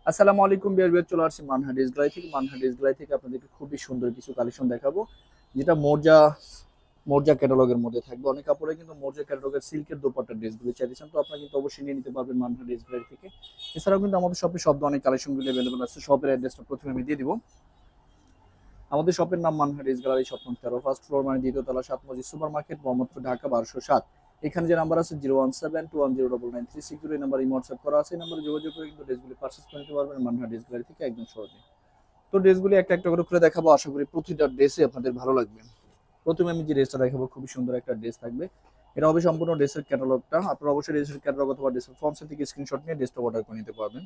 আসসালামু আলাইকুম বিয়ার চলে আসছি মানহা ড্রেস গ্যালারি থেকে। মানহা ড্রেস গ্যালারি থেকে আপনাদেরকে খুবই সুন্দর কিছু কালেকশন দেখাবো, যেটা মোর্জা মোর্জা ক্যাটালগের মধ্যে থাকবে। অনেক কাপড়ে কিন্তু মোর্জা ক্যাটালগের সিল্কের দোপাট্টা ড্রেসগুলো চাইছেন, তো আপনারা কিন্তু অবশ্যই নিয়ে নিতে পারবেন মানহা ড্রেস গ্যালারি থেকে। এছাড়াও কিন্তু আমাদের শপে সব ধরনের কালেকশনগুলো অ্যাভেলেবল আছে। শপের অ্যাড্রেসটা প্রথমে আমি দিয়ে দিব। আমাদের শপের নাম মানহা ড্রেস গ্যালারি, শপ নং 13, ফার্স্ট ফ্লোর মানে দ্বিতীয় তলা, 7 মসজিদ সুপার মার্কেট, মোহাম্মদপুর, ঢাকা 1207। এখানে যে নাম্বার আছে 01721099360, এই নাম্বারে হোয়াটসঅ্যাপ করা আছে। এই নাম্বারে যোগাযোগ করে কিন্তু ড্রেসগুলি পারচেজ করে নিতে পারবেন মানহা ড্রেস গ্যালারি থেকে একদম সহজে। তো ড্রেসগুলি একটা একটা করে খুলে দেখাবো, আশা করি প্রতিটা ড্রেসে আপনাদের ভালো লাগবে। প্রথমে আমি যে ড্রেসটা দেখাবো, খুবই সুন্দর একটা ড্রেস থাকবে। এটা হবে সম্পূর্ণ ড্রেসের ক্যাটালগটা। আপনারা অবশ্যই ড্রেসের ক্যাটালগ অথবা ড্রেসের ফ্রন্ট সাইড থেকে স্ক্রিনশট নিয়ে ড্রেসটা অর্ডার করে নিতে পারবেন।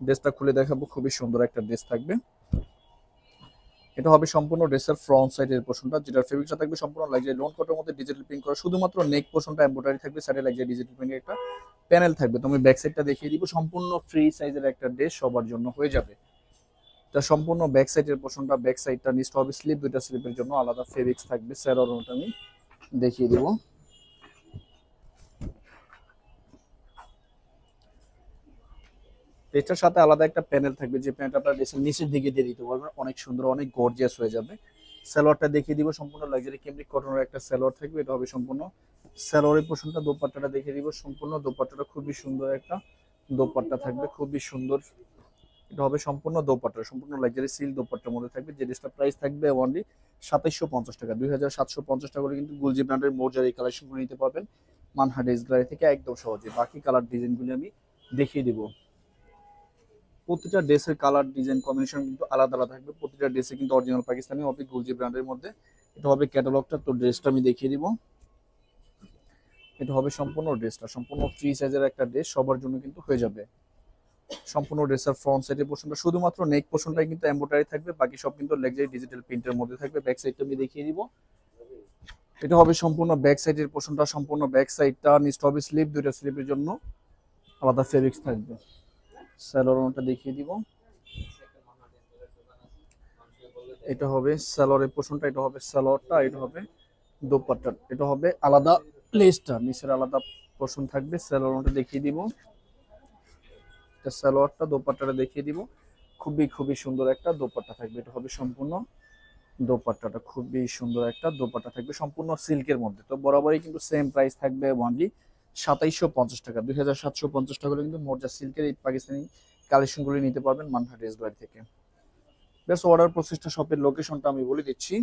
ড্রেসটা খুলে দেখাবো, খুবই সুন্দর একটা ড্রেস থাকবে। এটা হবে সম্পূর্ণ ড্রেসের ফ্রন্ট সাইডের পোর্শনটা, যেটার ফেব্রিকটা থাকবে সম্পূর্ণ লাক্সারি লোন কটের মধ্যে ডিজিটাল প্রিন্ট করা। শুধুমাত্র নেক পোর্শনটা এমব্রয়ডারি থাকবে, সাইডে লাক্সারি ডিজিটাল প্রিন্টের একটা প্যানেল থাকবে। তো আমি ব্যাক সাইডটা দেখিয়ে দিব। সম্পূর্ণ ফ্রি সাইজের একটা ড্রেস সবার জন্য হয়ে যাবে। এটা সম্পূর্ণ ব্যাক সাইডের পোর্শনটা, ব্যাক সাইডটা নিচটা হবে স্লিপ, দুইটা স্লিপের জন্য আলাদা ফেব্রিক্স থাকবে। স্যালোরটা আমি দেখিয়ে দিব। ড্রেসটার সাথে আলাদা একটা প্যানেল থাকবে, যে প্যানেলটা আপনার ড্রেসের নিচের দিকে দিয়ে দিতে পারবেন, অনেক সুন্দর, অনেক গর্জিয়াস হয়ে যাবে। সালোয়ারটা দেখিয়ে দিব, সম্পূর্ণ লাক্সারি ক্যামব্রিক কটনের একটা সালোয়ার থাকবে। এটা হবে সম্পূর্ণ সালোয়ারের পোর্শনটা। দোপাট্টাটা দেখিয়ে দিব, সম্পূর্ণ দোপাট্টাটা খুবই সুন্দর একটা দোপাট্টা থাকবে, খুবই সুন্দর। এটা হবে সম্পূর্ণ দোপাট্টা, সম্পূর্ণ লাক্সারি সিল্ক দোপাট্টার মধ্যে থাকবে। যে ড্রেসটা প্রাইস থাকবে অনলি 2750 টাকা, 2750 টাকা করে কিন্তু গুলজি ব্র্যান্ডের মোর্জার এই কালেকশন করে নিতে পারবেন মানহা ড্রেস গ্যালারি থেকে একদম সহজে। বাকি কালার ডিজাইনগুলি আমি দেখিয়ে দিব। প্রতিটা ড্রেসের কালার ডিজাইন কম্বিনেশন কিন্তু আলাদা আলাদা থাকবে। প্রতিটা ড্রেসে কিন্তু অরিজিনাল পাকিস্তানি হবে গুলজি ব্র্যান্ডের মধ্যে। এটা হবে ক্যাটালগটা। তো ড্রেসটা আমি দেখিয়ে দিব। এটা হবে সম্পূর্ণ ড্রেসটা, সম্পূর্ণ ফ্রি সাইজের একটা ড্রেস সবার জন্য কিন্তু হয়ে যাবে। সম্পূর্ণ ড্রেসের ফ্রন্ট সাইডের পোর্শনটা, শুধুমাত্র নেক পোর্শনটাই কিন্তু এমব্রয়ডারি থাকবে, বাকি সব কিন্তু লাক্সারি ডিজিটাল প্রিন্টের মধ্যে থাকবে। ব্যাক সাইডটা আমি দেখিয়ে দিব। এটা হবে সম্পূর্ণ ব্যাক সাইডের পোর্শনটা, সম্পূর্ণ ব্যাক সাইডটা নিচটা হবে স্লিপ, দুইটা স্লিপের জন্য আলাদা ফেব্রিক্স থাকবে। স্যালোরনটা দেখিয়ে দিব। এটা হবে সালোয়ারের পোর্শনটা, এটা হবে সালোয়ারটা, এটা হবে দোপাট্টা, এটা হবে আলাদা লেসটা, নিচের আলাদা পোর্শন থাকবে। সালোয়ারটা দেখিয়ে দিব। এটা সালোয়ারটা, দোপাট্টাটা দেখিয়ে দিব। খুবই খুবই সুন্দর একটা দোপাট্টা থাকবে। এটা হবে সম্পূর্ণ দোপাট্টাটা, খুবই সুন্দর একটা দোপাট্টা থাকবে সম্পূর্ণ সিল্কের মধ্যে। তো বরাবরই কিন্তু সেম প্রাইস থাকবে অনলি 2750 টাকা, 2750 টাকা করে কিন্তু মোর্জা সিল্কের এই পাকিস্তানি কালেকশনগুলি নিতে পারবেন মানহা ড্রেস গ্যালারি থেকে। বেশ, অর্ডার প্রসেসটা, শপের লোকেশনটা আমি বলে দিচ্ছি।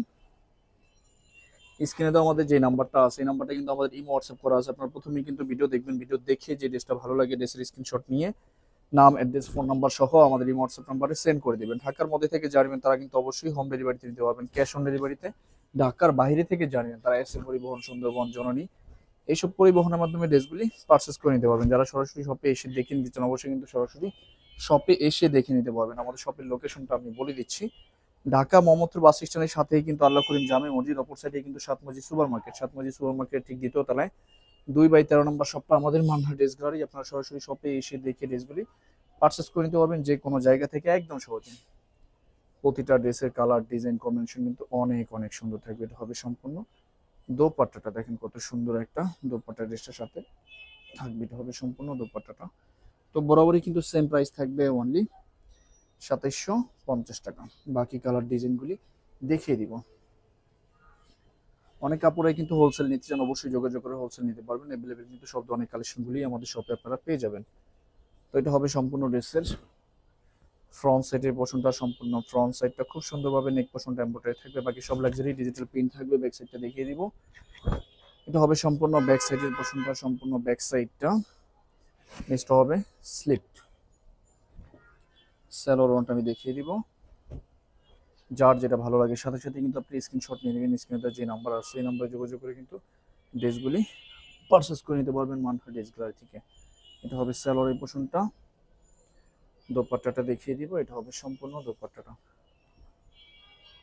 স্ক্রিনে তো আমাদের যে নাম্বারটা আছে, এই নাম্বারটা কিন্তু আমাদের ইমো হোয়াটসঅ্যাপ করা আছে। আপনারা প্রথমেই কিন্তু ভিডিও দেখবেন, ভিডিও দেখে যে ড্রেসটা ভালো লাগে ড্রেসের স্ক্রিনশট নিয়ে নাম, অ্যাড্রেস, ফোন নাম্বার সহ আমাদের ইমো হোয়াটসঅ্যাপ নাম্বারে সেন্ড করে দিবেন। ঢাকার মধ্যে থেকে জানবেন তারা কিন্তু অবশ্যই হোম ডেলিভারিতে নিতে পারবেন, ক্যাশ অন ডেলিভারিতে। ঢাকার বাইরে থেকে জানবেন তারা এসে পরিবহন, সুন্দরবন, জননী, এইসব পরিবহনের মাধ্যমে ড্রেসগুলি পারচেস করে নিতে পারবেন। যারা সরাসরি শপে এসে দেখে নিতে চান, অবশ্যই কিন্তু সরাসরি শপে এসে দেখে নিতে পারবেন। আমাদের শপের লোকেশনটা আমি বলে দিচ্ছি। ঢাকা মোহাম্মদপুর বাস স্ট্যান্ডের সাথেই কিন্তু আল্লাহ করিম জামে মসজিদ, অপর সাইডে কিন্তু 7 মসজিদ সুপার মার্কেট, 7 মসজিদ সুপার মার্কেট ঠিক দ্বিতীয় তলায় 2/13 নম্বর শপটা আমাদের মান্না ড্রেস গ্যালারি। আপনারা সরাসরি শপে এসে দেখে ড্রেসগুলি পারচেস করে নিতে পারবেন যে কোনো জায়গা থেকে একদম সহজে। প্রতিটা ড্রেসের কালার ডিজাইন কম্বিনেশন কিন্তু অনেক অনেক সুন্দর থাকবে। এটা হবে সম্পূর্ণ দোপাট্টাটা, দেখেন কত সুন্দর একটা দোপাট্টা ড্রেসটার সাথে থাকবে। এটা হবে সম্পূর্ণ দোপাট্টাটা। তো বরাবরই কিন্তু সেম প্রাইস থাকবে অনলি 2750 টাকা। বাকি কালার ডিজাইনগুলি দেখিয়ে দিব। অনেক কাপড়ে কিন্তু হোলসেল নিতে চান, অবশ্যই যোগাযোগ করে হোলসেল নিতে পারবেন। অ্যাভেলেবেল কিন্তু সব ধরনের কালেকশনগুলি আমাদের শপে আপনারা পেয়ে যাবেন। তো এটা হবে সম্পূর্ণ ড্রেসের ফ্রন্ট সাইডের পোর্শনটা, সম্পূর্ণ ফ্রন্ট সাইডটা খুব সুন্দরভাবে নেক পোর্শনটা এমব্রয়ডারি থাকবে, বাকি সব লাক্সারি ডিজিটাল প্রিন্ট থাকবে। ব্যাক সাইডটা দেখিয়ে দিব। এটা হবে সম্পূর্ণ ব্যাক সাইডের পোর্শনটা, সম্পূর্ণ ব্যাক সাইডটা নেক্সট হবে স্লিপ। স্যালোয়ারটা আমি দেখিয়ে দিব। যার যেটা ভালো লাগে সাথে সাথে কিন্তু আপনি স্ক্রিনশট নিয়ে নেবেন। স্ক্রিনে যে নাম্বার আছে এই নাম্বারে যোগাযোগ করে কিন্তু ড্রেসগুলি পারচেস করে নিতে পারবেন মানহা ড্রেস গ্যালারি থেকে। এটা হবে সালোয়ারের পোর্শনটা, দোপাট্টাটা দেখিয়ে দিব। এটা হবে সম্পূর্ণ দোপাট্টাটা,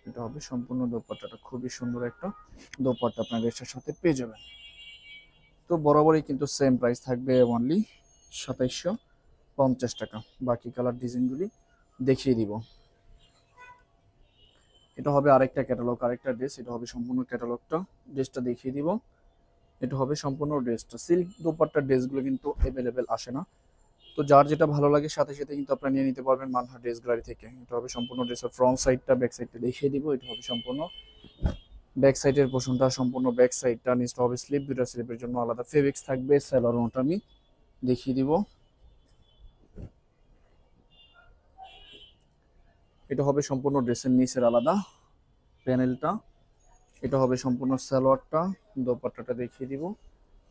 এটা হবে সম্পূর্ণ দোপাট্টাটা, খুবই সুন্দর একটা দোপাট্টা আপনার ড্রেসের সাথে পেয়ে যাবেন। তো বরাবরই কিন্তু সেম প্রাইস থাকবে অনলি 2750 টাকা। বাকি কালার ডিজাইনগুলি দেখিয়ে দিব। এটা হবে আরেকটা ক্যাটালগ, আরেকটা ড্রেস। এটা হবে সম্পূর্ণ ক্যাটালগটা, ড্রেসটা দেখিয়ে দিব। এটা হবে সম্পূর্ণ ড্রেসটা। সিল্ক দোপাট্টার ড্রেসগুলো কিন্তু অ্যাভেলেবেল আসে না, তো যার যেটা ভালো লাগে সাথে সাথে কিন্তু আপনারা নিয়ে নিতে পারবেন মানহা ড্রেস গ্যালারি থেকে। এটা হবে সম্পূর্ণ ড্রেসের ফ্রন্ট সাইডটা, ব্যাক সাইডটা দেখিয়ে দিব। এটা হবে সম্পূর্ণ ব্যাক সাইডের পোর্শনটা, সম্পূর্ণ ব্যাক সাইডটা। নিচটা হবে স্লিপ, দুটো স্লিপের জন্য আলাদা ফেব্রিক্স থাকবে। সেলার ওটা আমি দেখিয়ে দিব। এটা হবে সম্পূর্ণ ড্রেসের নিচের আলাদা প্যানেলটা। এটা হবে সম্পূর্ণ সালোয়ারটা, দোপাট্টাটা দেখিয়ে দিব।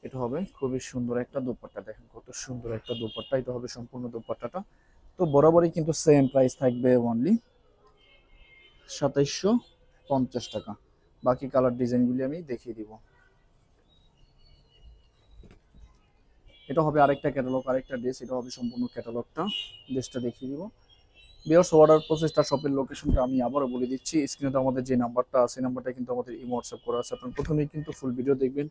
এটা হবে খুবই সুন্দর একটা দোপাট্টা, দেখেন কত সুন্দর একটা দোপাট্টা। এটা হবে সম্পূর্ণ দোপাট্টাটা। তো বরাবরই কিন্তু সেম প্রাইস থাকবে, অনলি 2750 টাকা। বাকি কালার ডিজাইনগুলি আমি দেখিয়ে দিব। এটা হবে আরেকটা ক্যাটালগ, আরেকটা ড্রেস। এটা হবে সম্পূর্ণ ক্যাটালগটা, ড্রেসটা দেখিয়ে দিব। ভিউয়ার্স, অর্ডার প্রসেসটা, শপের লোকেশনটা আমি আবারও বলে দিচ্ছি। স্ক্রিনে তো আমাদের যে নাম্বারটা আছে, নাম্বারটা কিন্তু আমাদের ইমো হোয়াটসঅ্যাপ করা আছে। আপনার প্রথমেই কিন্তু ফুল ভিডিও দেখবেন।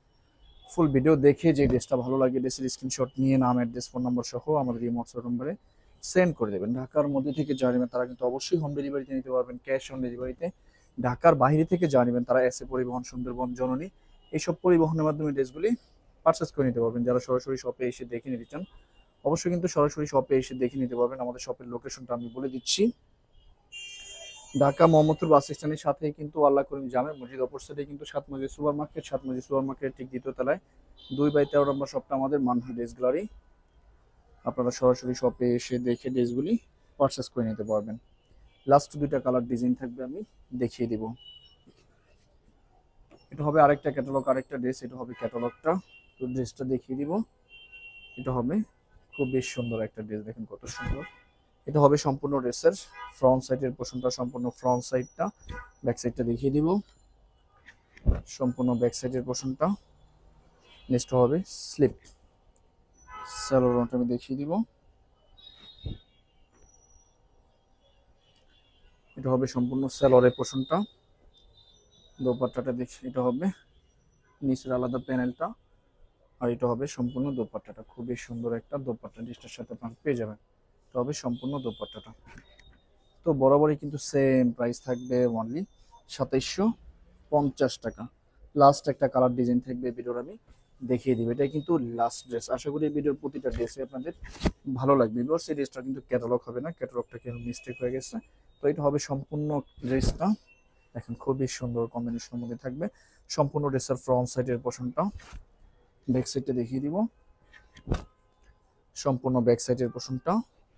ফুল ভিডিও দেখে যে ড্রেসটা ভালো লাগে, ড্রেসের স্ক্রিনশট নিয়ে নাম, অ্যাড্রেস, ফোন নাম্বার সহ আমাদের ইমো হোয়াটসঅ্যাপ নম্বরে সেন্ড করে দেবেন। ঢাকার মধ্যে থেকে যা নেবেন তারা কিন্তু অবশ্যই হোম ডেলিভারিতে নিতে পারবেন, ক্যাশ অন ডেলিভারিতে। ঢাকার বাইরে থেকে যা নেবেন তারা এসে পরিবহন, সুন্দরবন, জননী, এইসব পরিবহনের মাধ্যমে ড্রেসগুলি পারচেস করে নিতে পারবেন। যারা সরাসরি শপে এসে দেখে নিতে চান অবশ্যই কিন্তু সরাসরি শপে এসে দেখে নিতে পারবেন। আমাদের শপের লোকেশনটা আমি বলে দিচ্ছি। ঢাকা মোহাম্মদপুর বাস স্ট্যান্ডের সাথে কিন্তু আল্লাহ করিম জামে মসজিদ, অপর সাইডে কিন্তু সাত মসজিদ সুপার মার্কেট, সাত মসজিদ সুপার মার্কেটের ঠিক দ্বিতীয় তলায় 2/13 নম্বর শপটা আমাদের মানহা ড্রেস গ্যালারি। আপনারা সরাসরি শপে এসে দেখে ড্রেসগুলি পারচেস করে নিতে পারবেন। লাস্ট দুইটা কালার ডিজাইন থাকবে, আমি দেখিয়ে দিব। এটা হবে আরেকটা ক্যাটালগ, আরেকটা ড্রেস। এটা হবে ক্যাটালগটা, তো ড্রেসটা দেখিয়ে দিব। এটা হবে খুব বেশ সুন্দর একটা ড্রেস, দেখেন কত সুন্দর। এটা হবে সম্পূর্ণ ড্রেসের ফ্রন্ট সাইডের পোর্শনটা, সম্পূর্ণ ফ্রন্ট সাইডটা। ব্যাক সাইডটা দেখিয়ে দিব, সম্পূর্ণ ব্যাক সাইডের পোর্শনটা। নেক্সট হবে স্লিপ, সালোয়ারটা আমি দেখিয়ে দিব। এটা হবে সম্পূর্ণ সালোয়ারের পোর্শনটা, দোপাট্টাটা দেখি। এটা হবে নিচের আলাদা প্যানেলটা, আর এটা হবে সম্পূর্ণ দোপাট্টাটা। খুবই সুন্দর একটা দোপাট্টা, ড্রেসটার সাথে আপনারা পেয়ে যাবেন। এটা হবে সম্পূর্ণ দোপাট্টাটা। তো বরাবরই কিন্তু সেম প্রাইস থাকবে, অনলি 2750 টাকা। লাস্ট একটা কালার ডিজাইন থাকবে, ভিডিওর আমি দেখিয়ে দিব। এটা কিন্তু লাস্ট ড্রেস। আশা করি ভিডিওর প্রতিটা ড্রেসে আপনাদের ভালো লাগবে। বিকজ এই ড্রেসটা কিন্তু ক্যাটালগ হবে না, ক্যাটালগটা কেন মিস্টেক হয়ে গেছে। তো এটা হবে সম্পূর্ণ ড্রেসটা, দেখেন খুবই সুন্দর কম্বিনেশনের মধ্যে থাকবে। সম্পূর্ণ ড্রেসের ফ্রন্ট সাইডের পোর্শনটা, ব্যাক সাইডটা দেখিয়ে দিব। সম্পূর্ণ ব্যাক সাইডের পোর্শনটা।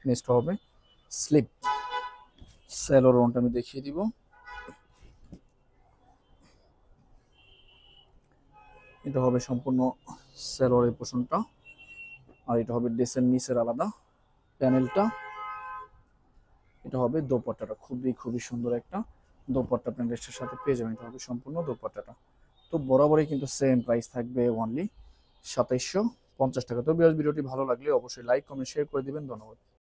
নেক্সট হবে স্লিপ, স্যালোরনটা আমি দেখিয়ে দিব। এটা হবে সম্পূর্ণ স্যালোয়ারের পোর্শনটা, আর এটা হবে ড্রেসের নিচের আলাদা প্যানেলটা। এটা হবে দোপাট্টাটা, খুবই সুন্দর একটা দোপাট্টা আপনার ড্রেসটার সাথে পেয়ে যাবেন। এটা হবে সম্পূর্ণ দোপাট্টাটা। তো বরাবরই কিন্তু সেম প্রাইস থাকবে, অনলি 2750 টাকা। তো ভিডিওটি ভালো লাগলে অবশ্যই লাইক, কমেন্ট, শেয়ার করে দিবেন। ধন্যবাদ।